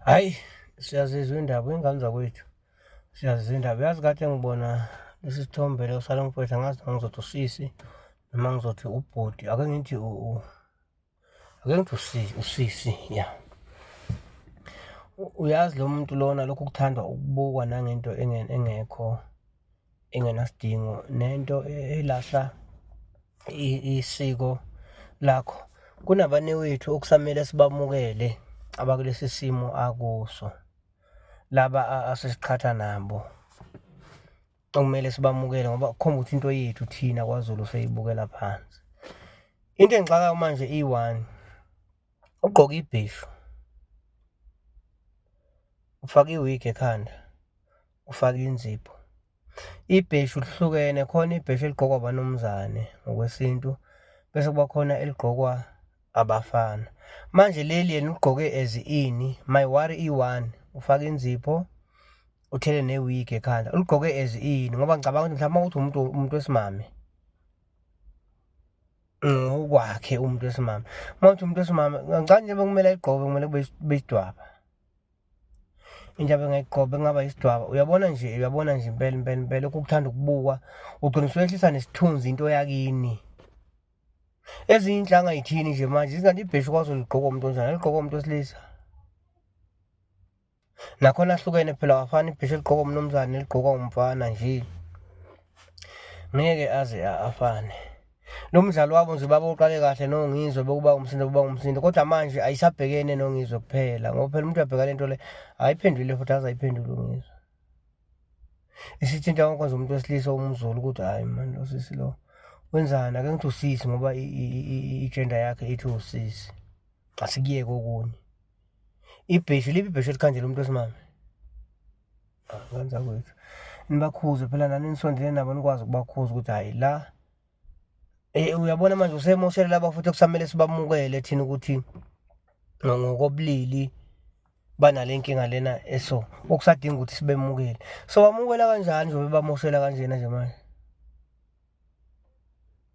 Hayi, siyazizwa indaba iy'ngane zakwethu. Siyazizwa indaba. Yazi kade ngibona lesi sithombe leso salo mfowethu, angazi noma ngizothi usisi noma ngizothi ubhoti. Ake ngithi usisi, ya. Uyazi lo muntu lona lokhu kuthandwa ukubukwa nangento engekho, engenasidingo, nento elahla isiko lakho. Kunabanewethu okusamele sibamukele abakulesi simo akuso. Laba asesiqhatha nabo okumele sibamukele ngoba kukhomba ukuthi into yethu thina kwaZulu seyibukela phansi. Into engixakayo manje iyi-one, ugqoke ibheshu, ufake i-wig ekhanda, ufake inzipho. Ibheshu lihlukene, khona ibheshu eligqokwa abanumzane ngokwesintu, bese kuba khona eligqokwa abafana. Manje leli yena uligqoke as ini, my worry i-one, ufake inzipho, uthele ne-wig ekhanda, uligqoke as ini ngoba ngicabanga ukuthi mhlawumbe ukuthi umuntu wesimame ukwakhe umuntu wesimame. Uma uthi umuntu wesimame, ngicabanga nje bekumele ayigqoke, kumele kube isidwaba. Into abengayigqoka bekungaba isidwaba. Uyabona nje impela lokhu kuthanda ukubukwa, ugcina usuyehlisa nesithunzi into yakini. Ezinye iy'nhlanga ay'thini nje manje, zingathi ibheshu kwaZulu ligqokwa umuntu onjani, ligqokwa umuntu wesilisa. Nakhona ahlukene phela, awafani ibheshu eligqokwa umnumzane neligqokwa umfana nje. Ngeke aze afane. Lo mdlalo wabo nje babawuqale kahle noNgizwe, bekuba umsindo, kodwa manje ayisabhekene noNgizwe kuphela, ngoba phela umuntu uyabheka lento le, ayiphendule futhi azayiphendule uNgizwe. Isithinta wonke nje umuntu wesilisa umZulu ukuthi hhayi mani lo sisi lo wenzani. Ake ngithi usisi ngoba i-gender yakhe ithi usisi, asikuyeke okunye. Ibheshu, liphi ibheshu elikhandela umuntu wesimame? Ngane kwethu, nibakhuze phela nani nisondele nabo nikwazi ukubakhuza ukuthi hhayi la. Uyabona manje usemoshela laba futhi okusamele sibamukele thina ukuthi ngokobulili banale nkinga lena eso, okusadinga ukuthi sibemukele. So wamukela kanjani nje bebamoshela kanjena nje manje?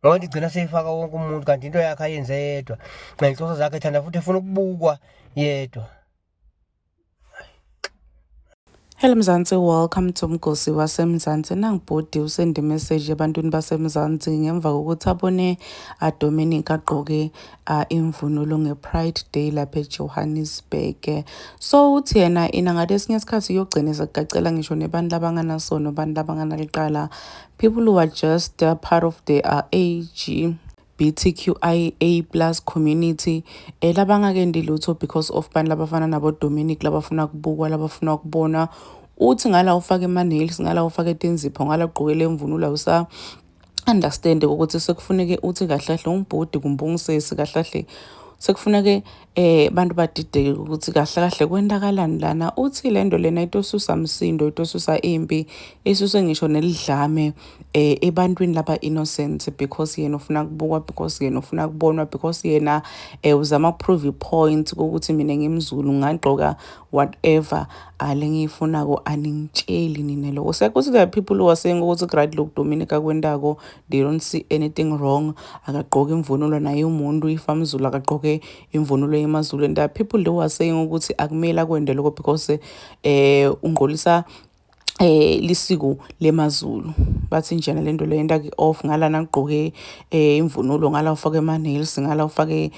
Ngoba into igcina seyifaka wonke umuntu, kanti into yakhe ayenze yedwa, ngenhloso zakhe ethanda futhi efuna ukubukwa yedwa. Hello Mzansi, welcome to Mgosi waseMzansi. Nangibhodi usende message ebantwini baseMzansi ngemva kokuthi abone Dominic agqoke imvunulo nge-Pride Day lapha eJohannesburg. So uthi yena inangathi esinye isikhathi uyogcina sekugacela ngisho nebantu labanganasono, abantu labanganaliqala, people who are just part of the LGBTQIA plus community, labangakendi lutho because of bantu labafana nabo Dominic labafuna kubukwa, labafuna ukubona. Uthi ngala ufake ama-nails, ngala ufake tinzipho, ngala ugqokele imvunulo awusa understand ukuthi sekufuneke uthi kahle kahle umbhodi kumbe ungisesi kahle kahle sekufuneke bantu badideke ukuthi kahle kahle kwendakalani lana. Uthi le nto lena itosusa msindo, itosusa impi, isuse ngisho nelidlame ebantwini laba innocent, because yena ufuna kubukwa, because yena ufuna kubonwa, because yena uzama ukuprove i-point ukuthi mina ngimZulu ngagqoka whatever lengiyifunako, aningitsheli nina lokho. Sekuthi there are people who are saying ukuthi right look Dominic akwendako, they don't see anything wrong, akagqoke imvunulo naye umuntu ifamZulu akagqoke imvunulo yemaZulu. And there are people who are saying ukuthi akumele akwende lokho because ungqolisa lisiko lemaZulu. Bathi njena lento le enda off ngala nagqoke imvunulo, ngala ufake ama-nails, ngala ufake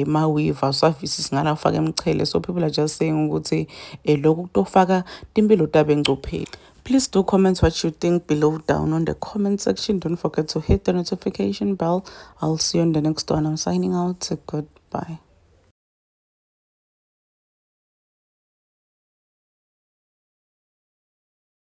ma-weave, usavisi ngala ufake emchele. So people are just saying ukuthi lokhu kutofaka timpilo tabo engcupheni. Please do comment what you think below down on the comment section. Don't forget to hit the notification bell. I'll see you in the next one. I'm signing out. Goodbye.